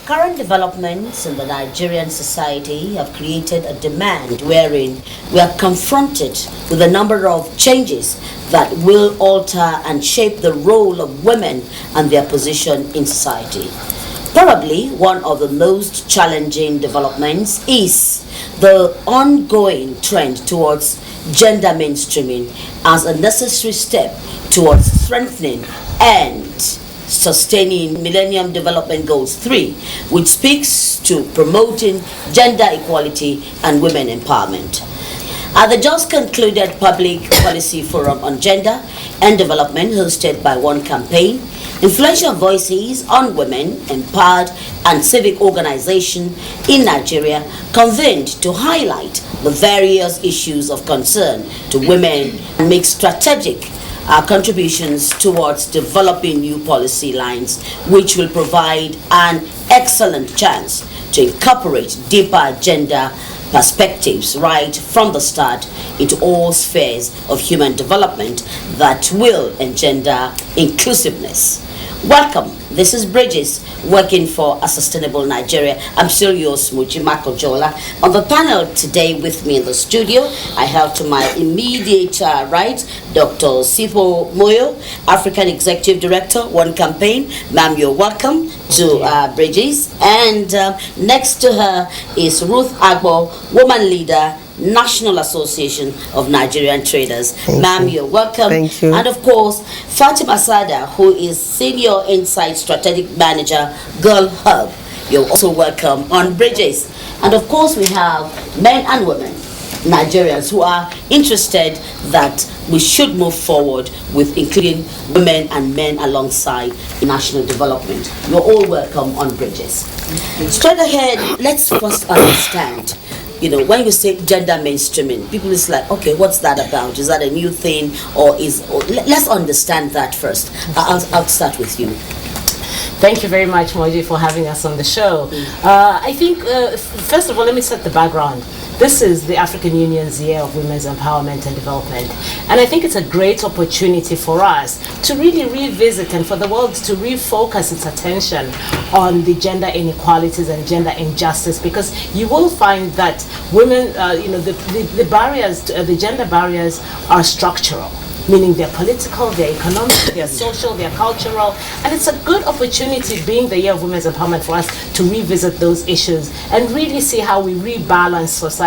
Current developments in the Nigerian society have created a demand wherein we are confronted with a number of changes that will alter and shape the role of women and their position in society. Probably one of the most challenging developments is the ongoing trend towards gender mainstreaming as a necessary step towards strengthening and sustaining Millennium Development Goals 3, which speaks to promoting gender equality and women empowerment. At the just concluded Public Policy Forum on Gender and Development hosted by One Campaign, influential voices on women, empowered and civic organization in Nigeria convened to highlight the various issues of concern to women and make strategic contributions towards developing new policy lines which will provide an excellent chance to incorporate deeper gender perspectives right from the start into all spheres of human development that will engender inclusiveness. Welcome. This is Bridges, working for a sustainable Nigeria. I'm still yours, Muji Makojola. On the panel today with me in the studio, I have to my immediate right, Dr. Sipo Moyo, African Executive Director, One Campaign. Ma'am, you're welcome to Bridges. And next to her is Ruth Agbo, Woman Leader, National Association of Nigerian Traders. Ma'am, you're welcome. Thank you. And of course, Fatima Sada, who is Senior Insight Strategic Manager, Girl Hub. You're also welcome on Bridges. And of course, we have men and women, Nigerians, who are interested that we should move forward with including women and men alongside national development. You're all welcome on Bridges. Straight ahead, let's first understand. You know, when you say gender mainstreaming, people is like, okay, what's that about? Is that a new thing, let's understand that first. I'll start with you. Thank you very much, Moji, for having us on the show. I think, first of all, let me set the background. This is the African Union's Year of Women's Empowerment and Development. And I think it's a great opportunity for us to really revisit and for the world to refocus its attention on the gender inequalities and gender injustice, because you will find that women, the barriers, the gender barriers are structural, meaning they're political, they're economic, they're social, they're cultural, and it's a good opportunity, being the Year of Women's Empowerment, for us to revisit those issues and really see how we rebalance society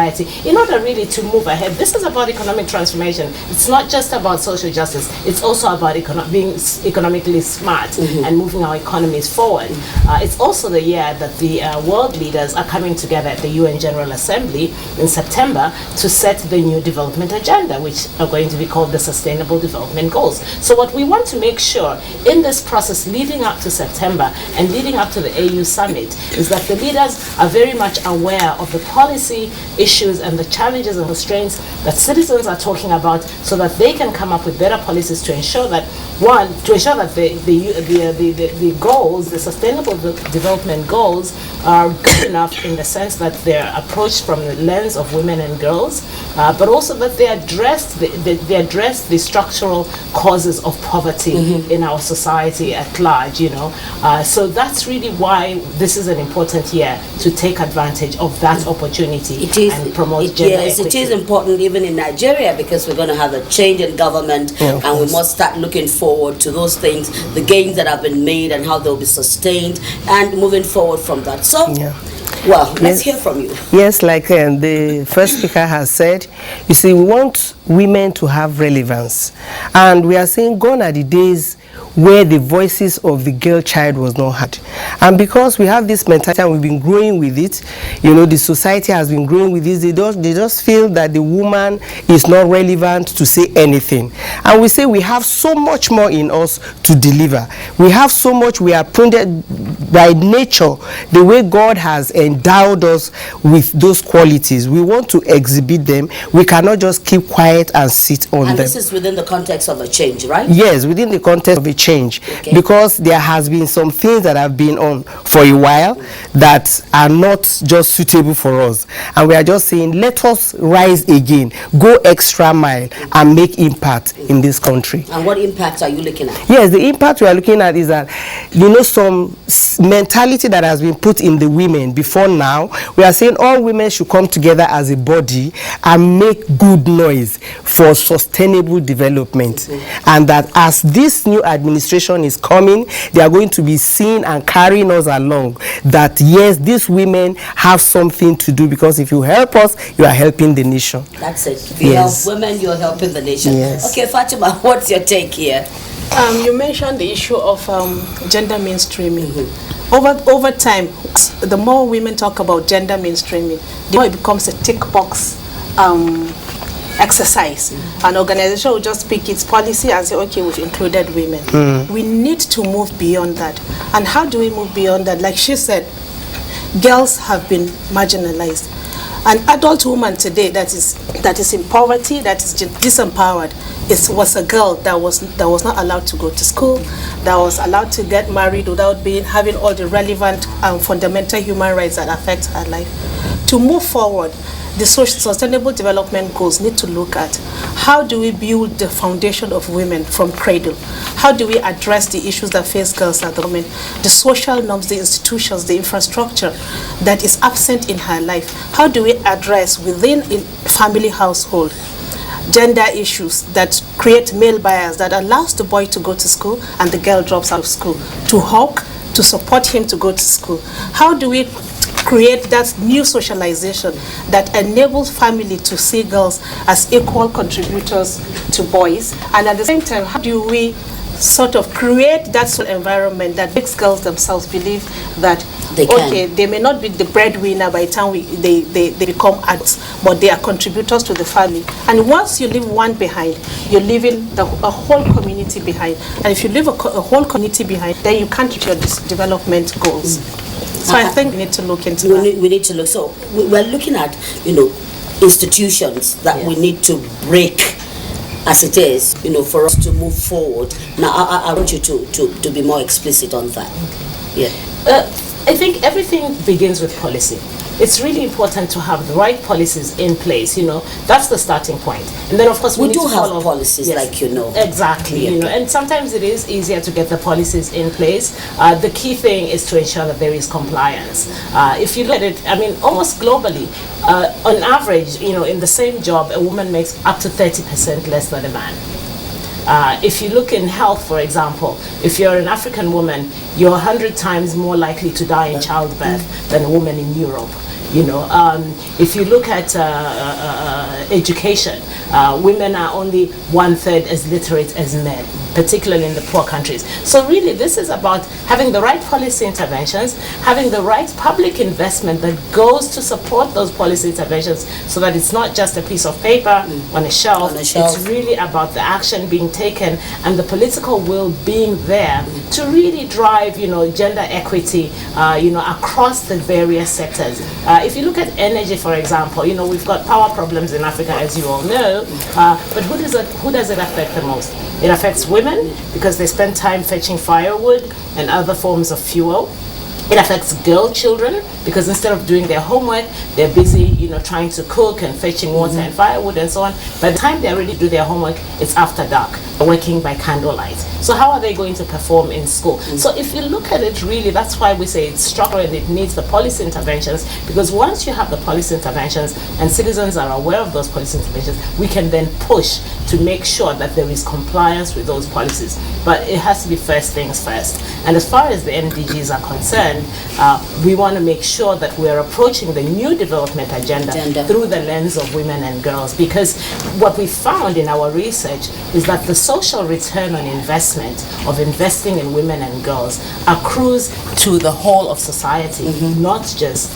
in order really to move ahead. This is about economic transformation. It's not just about social justice, it's also about being economically smart and moving our economies forward. It's also the year that the world leaders are coming together at the UN General Assembly in September to set the new development agenda, which are going to be called the Sustainable Development Goals. So what we want to make sure in this process leading up to September and leading up to the AU Summit is that the leaders are very much aware of the policy issues and the challenges and constraints that citizens are talking about, so that they can come up with better policies to ensure that, the goals, the Sustainable Development Goals, are good enough in the sense that they're approached from the lens of women and girls, but also that they address the structural causes of poverty in our society at large, So that's really why this is an important year to take advantage of that opportunity and promote gender equity. Yes, it is important even in Nigeria, because we're going to have a change in government, and we must start looking forward to those things, the gains that have been made and how they'll be sustained, and moving forward from that. So, well, let's hear from you. Yes, like the first speaker has said, you see, we want women to have relevance. And we are saying gone are the days where the voices of the girl child was not heard. And because we have this mentality and we've been growing with it, the society has been growing with this, they just feel that the woman is not relevant to say anything. And we say we have so much more in us to deliver. We have so much, we are printed by nature, the way God has endowed us with those qualities. We want to exhibit them. We cannot just keep quiet and sit on them. And this is within the context of a change, right? Yes, within the context of a change, because there has been some things that have been on for a while that are not just suitable for us. And we are just saying, let us rise again, go extra mile, and make impact in this country. And what impact are you looking at? Yes, the impact we are looking at is that, some mentality that has been put in the women before now, we are saying all women should come together as a body and make good noise for sustainable development. And that as this new administration is coming, they are going to be seen and carrying us along, that yes, these women have something to do, because if you help us, you are helping the nation. That's it. If you help women, you're helping the nation. Yes. Okay, Fatima, what's your take here? You mentioned the issue of gender mainstreaming. Over time, the more women talk about gender mainstreaming, the more it becomes a tick box exercise. An organization will just pick its policy and say, okay, we've included women. We need to move beyond that. And how do we move beyond that? Like she said, girls have been marginalized. An adult woman today that is in poverty, that is disempowered, was a girl that was not allowed to go to school, that was allowed to get married without having all the relevant fundamental human rights that affect her life. To move forward, the sustainable development goals need to look at how do we build the foundation of women from cradle? How do we address the issues that face girls at the moment? The social norms, the institutions, the infrastructure that is absent in her life. How do we address within a family household gender issues that create male bias that allows the boy to go to school and the girl drops out of school, to hawk, to support him to go to school? How do we create that new socialization that enables family to see girls as equal contributors to boys? And at the same time, how do we sort of create that social environment that makes girls themselves believe that they may not be the breadwinner by the time they become adults, but they are contributors to the family. And once you leave one behind, you're leaving a whole community behind. And if you leave a whole community behind, then you can't reach your development goals. So I think we need to look into that. We need to look. So we're looking at, institutions that we need to break as it is, for us to move forward. Now, I want you to be more explicit on that. Yeah. I think everything begins with policy. It's really important to have the right policies in place. That's the starting point. And then, of course, we do have policies, like Exactly. Yeah. And sometimes it is easier to get the policies in place. The key thing is to ensure that there is compliance. If you look at it, almost globally, on average, in the same job, a woman makes up to 30% less than a man. If you look in health, for example, if you're an African woman, you're 100 times more likely to die in childbirth than a woman in Europe. If you look at education, women are only 1/3 as literate as men, particularly in the poor countries. So really, this is about having the right policy interventions, having the right public investment that goes to support those policy interventions, so that it's not just a piece of paper on a shelf. It's really about the action being taken and the political will being there to really drive, gender equity, across the various sectors. If you look at energy, for example, we've got power problems in Africa, as you all know, but who does it affect the most? It affects women because they spend time fetching firewood and other forms of fuel. It affects girl children because instead of doing their homework, they're busy, trying to cook and fetching water and firewood and so on. By the time they're ready to do their homework, it's after dark, working by candlelight. So how are they going to perform in school? So if you look at it, really, that's why we say it's structural and it needs the policy interventions, because once you have the policy interventions and citizens are aware of those policy interventions, we can then push to make sure that there is compliance with those policies. But it has to be first things first. And as far as the MDGs are concerned, we want to make sure that we're approaching the new development agenda through the lens of women and girls, because what we found in our research is that the social return on investment of investing in women and girls accrues to the whole of society, not just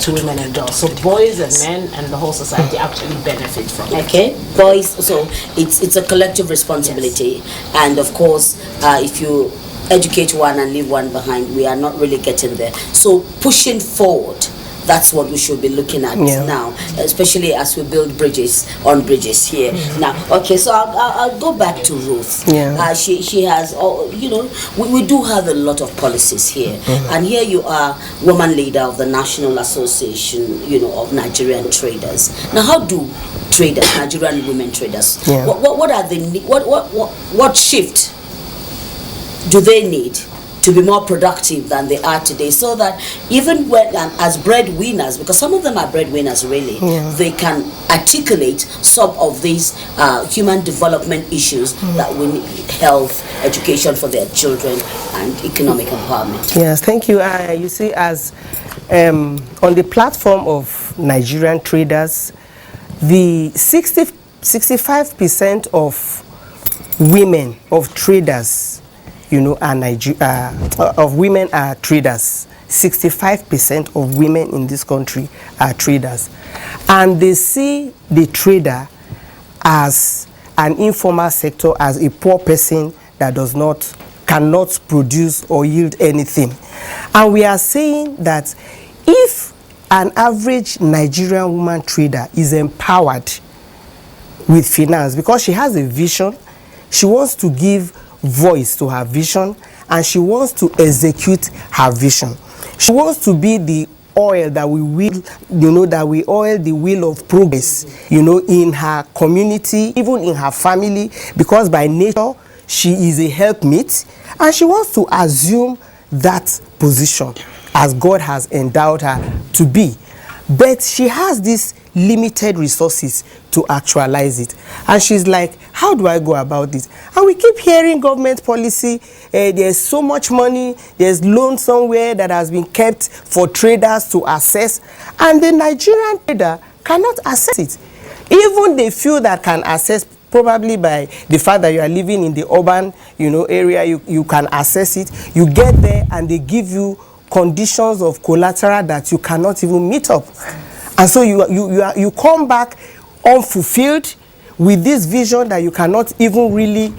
to women and girls. So boys and men and the whole society actually benefit from it. Okay, boys, so it's a collective responsibility. Yes. And of course, if you educate one and leave one behind, we are not really getting there. So pushing forward that's what we should be looking at now, especially as we build bridges here. Now, okay, so I'll go back to Ruth. She has, we do have a lot of policies here, and here you are, woman leader of the National Association, of Nigerian Traders. Now, how do Nigerian women traders, what are they? What shift do they need to be more productive than they are today, so that even when as breadwinners, because some of them are breadwinners really, they can articulate some of these human development issues that we need: health, education for their children, and economic empowerment. Yes, thank you. You see, as on the platform of Nigerian traders, the 65% of women of traders, of women are traders. 65% of women in this country are traders, and they see the trader as an informal sector, as a poor person that cannot produce or yield anything. And we are saying that if an average Nigerian woman trader is empowered with finance, because she has a vision, she wants to give voice to her vision, and she wants to execute her vision. She wants to be the oil that we will, that we oil the wheel of progress, in her community, even in her family, because by nature she is a helpmeet, and she wants to assume that position as God has endowed her to be. But she has these limited resources to actualize it, and she's like, how do I go about this? And we keep hearing government policy, there's so much money, there's loan somewhere that has been kept for traders to access, and the Nigerian trader cannot access it. Even the few that can access, probably by the fact that you are living in the urban area, you can access it. You get there and they give you conditions of collateral that you cannot even meet up. And so you come back unfulfilled with this vision that you cannot even really,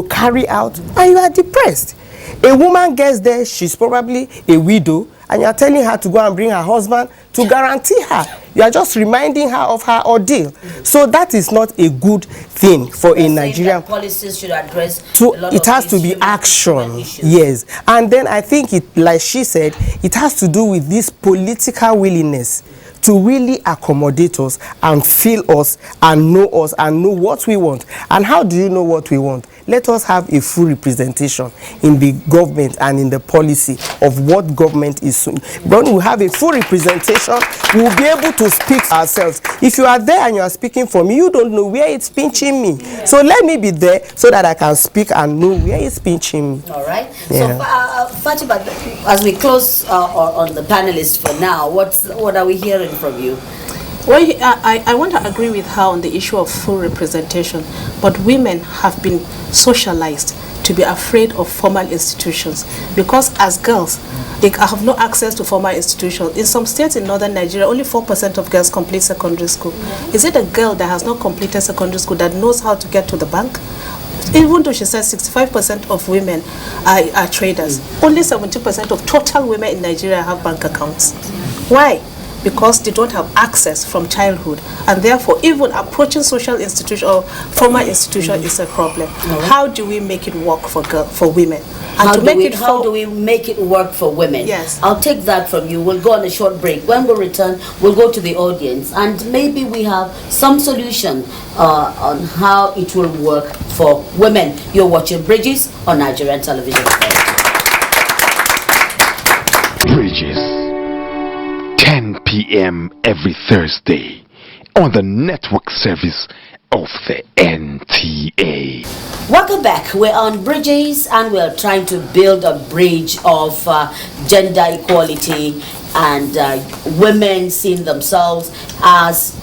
carry out, and you are depressed. A woman gets there, she's probably a widow, and you are telling her to go and bring her husband to guarantee her. You are just reminding her of her ordeal. So that is not a good thing for a Nigerian. Policies should address. It has to be action. Yes, and then I think it, like she said, it has to do with this political willingness to really accommodate us and feel us and know what we want. And how do you know what we want? Let us have a full representation in the government and in the policy of what government is. When we have a full representation, we will be able to speak for ourselves. If you are there and you are speaking for me, you don't know where it's pinching me. So let me be there so that I can speak and know where it's pinching me. All right. Yeah. So Fatima, as we close on the panelists for now, what are we hearing from you? Well, I want to agree with her on the issue of full representation, but women have been socialized to be afraid of formal institutions, because as girls, they have no access to formal institutions. In some states in northern Nigeria, only 4% of girls complete secondary school. Is it a girl that has not completed secondary school that knows how to get to the bank? Even though she says 65% of women are traders, only 70% of total women in Nigeria have bank accounts. Why? Because they don't have access from childhood, and therefore even approaching social institution or formal institution is a problem. How do we make it work for women? And how do we make it work for women? Yes. I'll take that from you. We'll go on a short break. When we return, we'll go to the audience, and maybe we have some solution on how it will work for women. You're watching Bridges on Nigerian television. Bridges, 10 p.m. every Thursday on the network service of the NTA. Welcome back. We're on Bridges, and we're trying to build a bridge of gender equality and women seeing themselves as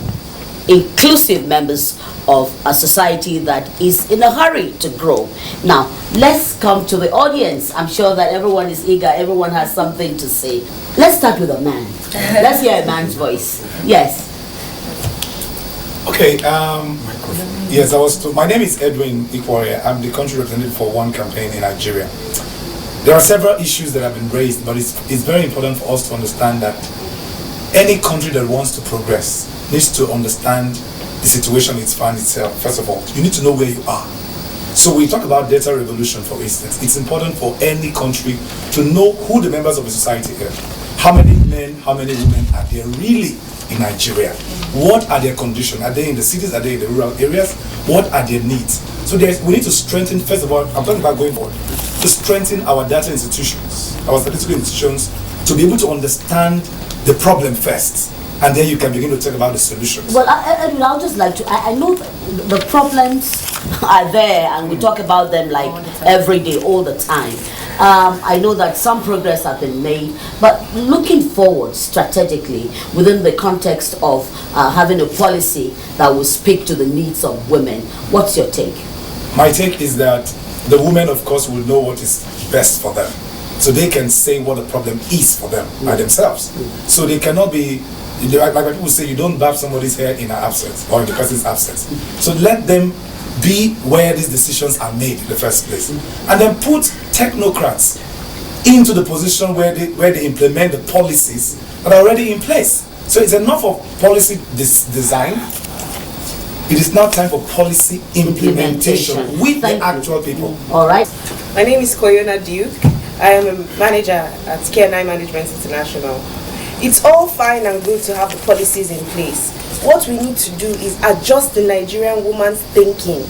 inclusive members of a society that is in a hurry to grow. Now, let's come to the audience. I'm sure that everyone is eager. Everyone has something to say. Let's start with a man. Let's hear a man's voice. Yes. Okay. Yes, my name is Edwin Ikware. I'm the country representative for One Campaign in Nigeria. There are several issues that have been raised, but it's very important for us to understand that any country that wants to progress needs to understand the situation it's found itself. First of all, you need to know where you are. So we talk about data revolution, for instance. It's important for any country to know who the members of the society are. How many men, how many women are there really in Nigeria? What are their conditions? Are they in the cities? Are they in the rural areas? What are their needs? So we need to strengthen, first of all, I'm talking about going forward, to strengthen our data institutions, our statistical institutions, to be able to understand the problem first. And then you can begin to talk about the solutions. Well, I'll just like to, I know the problems are there, and we talk about them like every day, all the time. I know that some progress has been made, but looking forward strategically within the context of having a policy that will speak to the needs of women, what's your take? My take is that the women, of course, will know what is best for them. So they can say what the problem is for them by themselves. So they cannot be, like people say, you don't barb somebody's hair in her absence or in the person's absence. So let them be where these decisions are made in the first place. And then put technocrats into the position where they implement the policies that are already in place. So it's enough of policy design. It is now time for policy implementation with the actual people. All right. My name is Koyona Duke. I am a manager at K9 Management International. It's all fine and good to have the policies in place. What we need to do is adjust the Nigerian woman's thinking.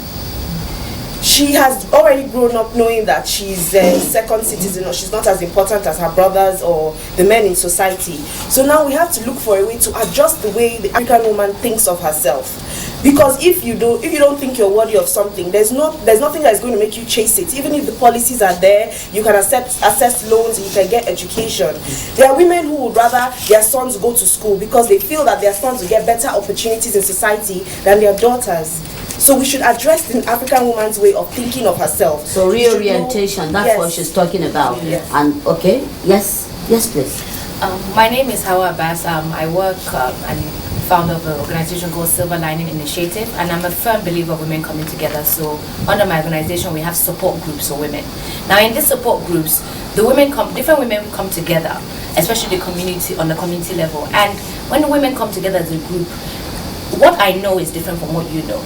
She has already grown up knowing that she's a second citizen, or she's not as important as her brothers or the men in society. So now we have to look for a way to adjust the way the African woman thinks of herself. Because if you don't think you're worthy of something, there's nothing that's going to make you chase it. Even if the policies are there, you can access loans, you can get education. There are women who would rather their sons go to school because they feel that their sons will get better opportunities in society than their daughters. So we should address the African woman's way of thinking of herself. So reorientation, that's what she's talking about. Yes. And okay, yes, please. My name is Hawa Abbas. I work and founder of an organization called Silver Lining Initiative, and I'm a firm believer of women coming together. So under my organization, we have support groups for women. Now in these support groups, different women come together, especially on the community level. And when the women come together as a group, what I know is different from what you know.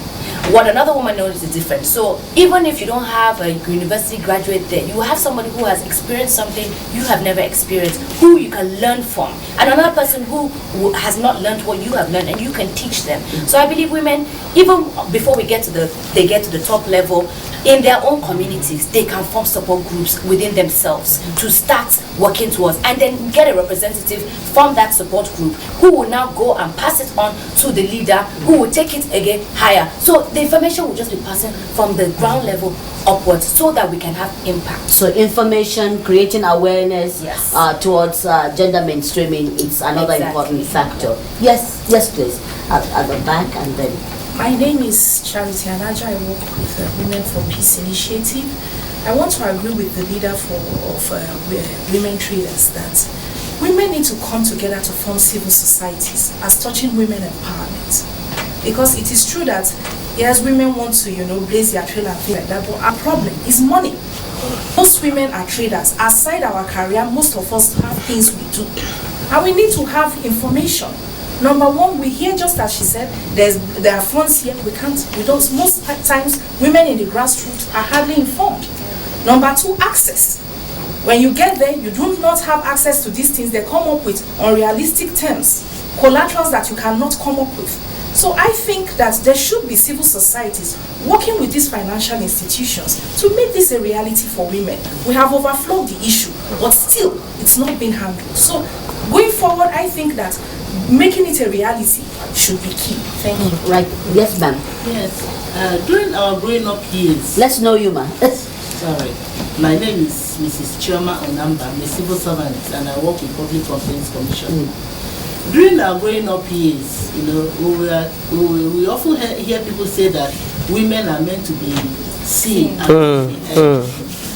What another woman knows is different. So even if you don't have a university graduate there, you have somebody who has experienced something you have never experienced, who you can learn from, and another person who has not learned what you have learned, and you can teach them. So I believe women, even before they get to the top level, in their own communities, they can form support groups within themselves to start working towards, and then get a representative from that support group who will now go and pass it on to the leader, who will take it again higher. So the information will just be passing from the ground level upwards, so that we can have impact. So information, creating awareness towards gender mainstreaming is another important factor. Yes, please. At the back, and then. My name is Charity Anaja. I work with Women for Peace Initiative. I want to agree with the leader of women traders that women need to come together to form civil societies as touching women empowerment. Because it is true that yes, women want to, blaze their trail and things like that, but our problem is money. Most women are traders. Aside our career, most of us have things we do. And we need to have information. Number one, we hear, just as she said, there are funds here, most times women in the grassroots are hardly informed. Number two, access. When you get there, you do not have access to these things. They come up with unrealistic terms, collaterals that you cannot come up with. So I think that there should be civil societies working with these financial institutions to make this a reality for women. We have overflowed the issue, but still, it's not being handled. So going forward, I think that making it a reality should be key. Thank you. Right. Yes, ma'am. Yes. During our growing up years. Let's know you, ma'am. Sorry. My name is Mrs. Chioma Onamba. I'm a civil servant, and I work with Public Complaints Commission. During our growing up years, we often hear people say that women are meant to be seen and to be heard.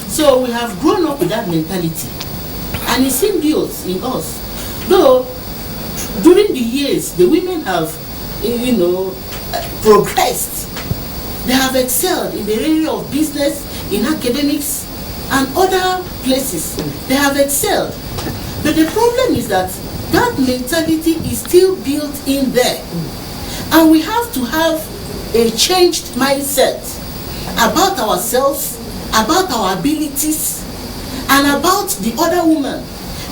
So we have grown up with that mentality, and it's inbuilt in us. Though during the years, the women have, progressed. They have excelled in the area of business, in academics, and other places. They have excelled. But the problem is that that mentality is still built in there. And we have to have a changed mindset about ourselves, about our abilities, and about the other woman.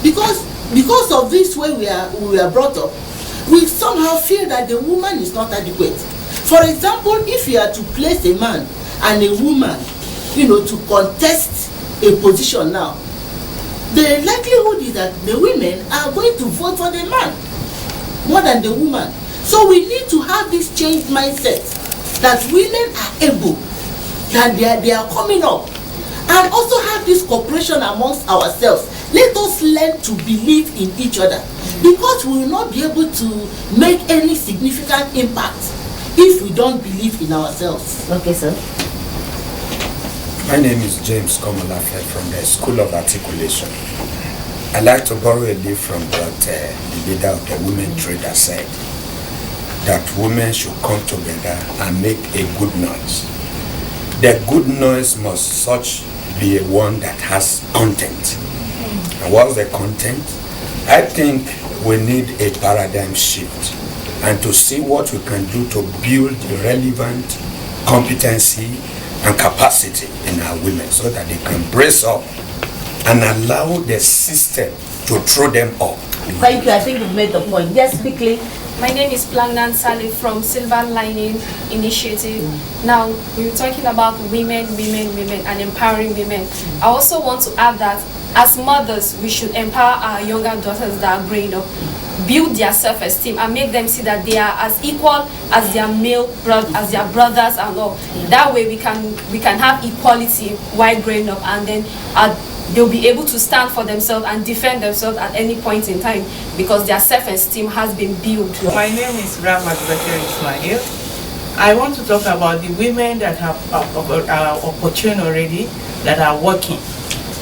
Because of this way we are brought up, we somehow feel that the woman is not adequate. For example, if you are to place a man and a woman, to contest a position now, the likelihood is that the women are going to vote for the man more than the woman. So we need to have this changed mindset that women are able, that they are coming up, and also have this cooperation amongst ourselves. Let us learn to believe in each other, because we will not be able to make any significant impact if we don't believe in ourselves. Okay, sir. My name is James Komolafe from the School of Articulation. I'd like to borrow a leaf from what the leader of the women trader said, that women should come together and make a good noise. The good noise must such be a one that has content. And what's the content? I think we need a paradigm shift, and to see what we can do to build relevant competency and capacity in our women so that they can brace up and allow the system to throw them up. Thank you. I think you've made the point. Yes, quickly. My name is Plangnan Saleh from Silver Lining Initiative. Now, we were talking about women, and empowering women. I also want to add that as mothers, we should empower our younger daughters that are growing up, build their self-esteem, and make them see that they are as equal as their as their brothers and all. That way, we can have equality while growing up, and then they'll be able to stand for themselves and defend themselves at any point in time, because their self-esteem has been built. My name is Rahmat Zakir Ismail. I want to talk about the women that are opportune already, that are working.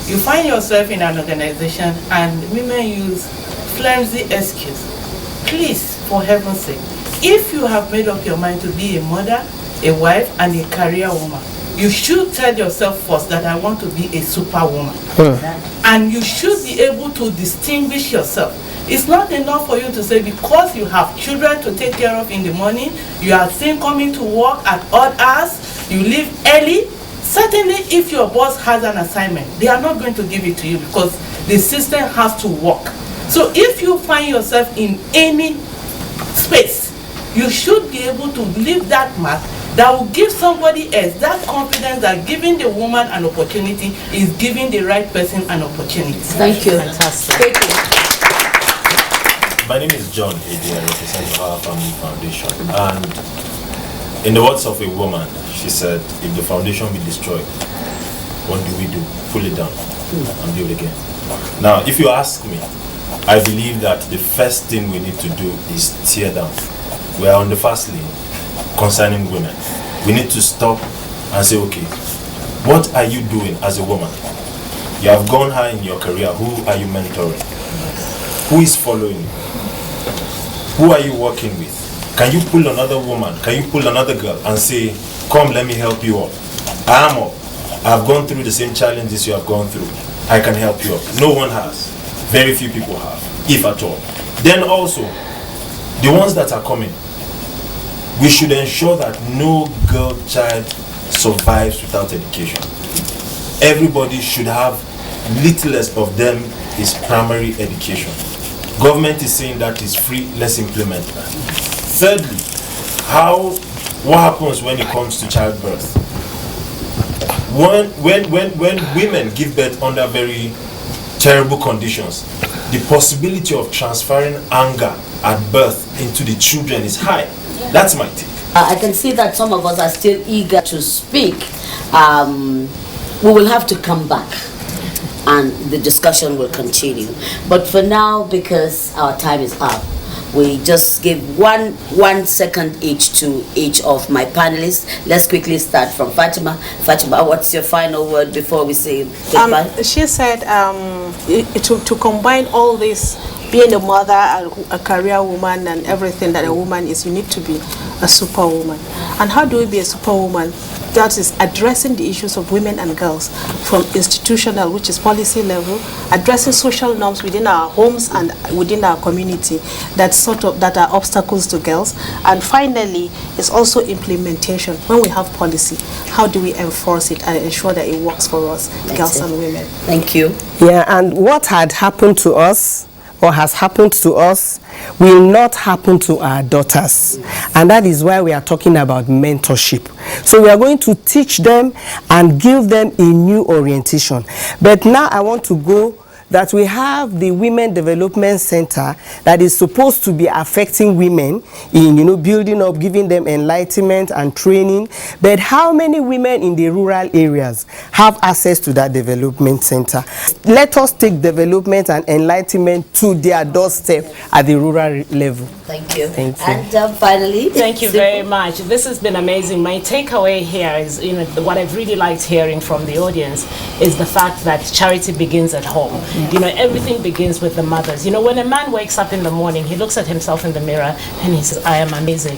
You find yourself in an organization and women use flimsy excuse. Please, for heaven's sake, if you have made up your mind to be a mother, a wife, and a career woman, you should tell yourself first that I want to be a superwoman. And you should be able to distinguish yourself. It's not enough for you to say because you have children to take care of in the morning, you are still coming to work at odd hours, you leave early. Certainly, if your boss has an assignment, they are not going to give it to you because the system has to work. So if you find yourself in any space, you should be able to leave that mark that will give somebody else that confidence that giving the woman an opportunity is giving the right person an opportunity. Thank you. Fantastic. My name is John Edi. I represent Our Family Foundation. And in the words of a woman, she said, if the foundation be destroyed, what do we do? Pull it down and build again. Now, if you ask me, I believe that the first thing we need to do is tear down. We are on the fast lane concerning women. We need to stop and say, okay, what are you doing as a woman? You have gone high in your career. Who are you mentoring? Who is following you? Who are you working with? Can you pull another woman? Can you pull another girl and say, come, let me help you up? I am up. I've gone through the same challenges you have gone through. I can help you up. No one has. Very few people have, if at all. Then also, the ones that are coming, we should ensure that no girl child survives without education. Everybody should have, littlest of them is primary education. Government is saying that is free, let's implement that. Thirdly, what happens when it comes to childbirth? When women give birth under very terrible conditions, the possibility of transferring anger at birth into the children is high. That's my take. I can see that some of us are still eager to speak. We will have to come back and the discussion will continue. But for now, because our time is up, we just give one second each to each of my panelists. Let's quickly start from Fatima. Fatima, what's your final word before we say goodbye? She said to combine all this, being a mother, a career woman, and everything that a woman is, you need to be a superwoman. And how do we be a superwoman? that is addressing the issues of women and girls from institutional, which is policy level, addressing social norms within our homes and within our community that are obstacles to girls. And finally, is also implementation. When we have policy, how do we enforce it and ensure that it works for us, girls and women? Thank you. Yeah, and what had happened to us or has happened to us will not happen to our daughters. And that is why we are talking about mentorship. So we are going to teach them and give them a new orientation. But now I want to go that we have the Women Development Center that is supposed to be affecting women in, building up, giving them enlightenment and training. But how many women in the rural areas have access to that development center? Let us take development and enlightenment to their doorstep at the rural level. Thank you. Thank you. And finally, thank you very much. This has been amazing. My takeaway here is, what I've really liked hearing from the audience is the fact that charity begins at home. Everything begins with the mothers. When a man wakes up in the morning, he looks at himself in the mirror and he says, I am amazing.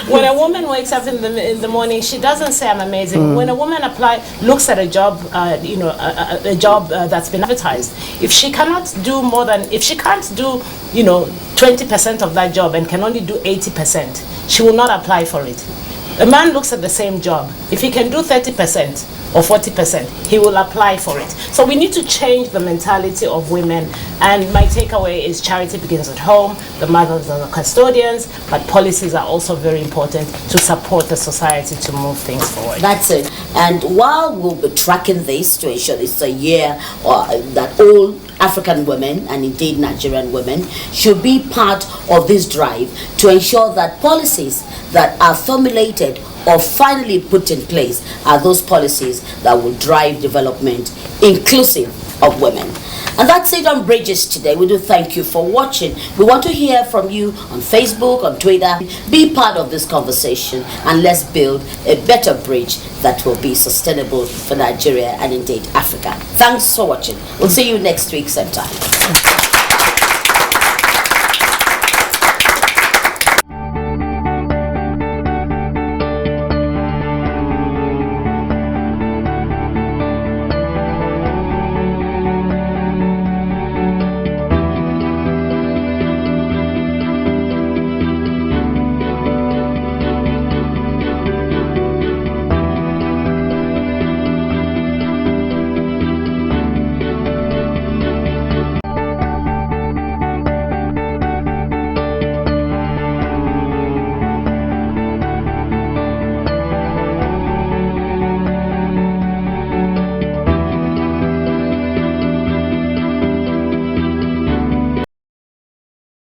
When a woman wakes up in the morning, she doesn't say I'm amazing. When a woman looks at a job, a job that's been advertised, if she can't do 20% of that job and can only do 80%, she will not apply for it. A man looks at the same job. If he can do 30% or 40%, he will apply for it. So we need to change the mentality of women. And my takeaway is charity begins at home. The mothers are the custodians, but policies are also very important to support the society to move things forward. That's it. And while we'll be tracking this situation, it's a year that all African women and indeed Nigerian women should be part of this drive to ensure that policies that are formulated or finally put in place are those policies that will drive development inclusive of women. And that's it on Bridges today. We do thank you for watching. We want to hear from you on Facebook, on Twitter. Be part of this conversation and let's build a better bridge that will be sustainable for Nigeria and indeed Africa. Thanks for watching. We'll see you next week same time.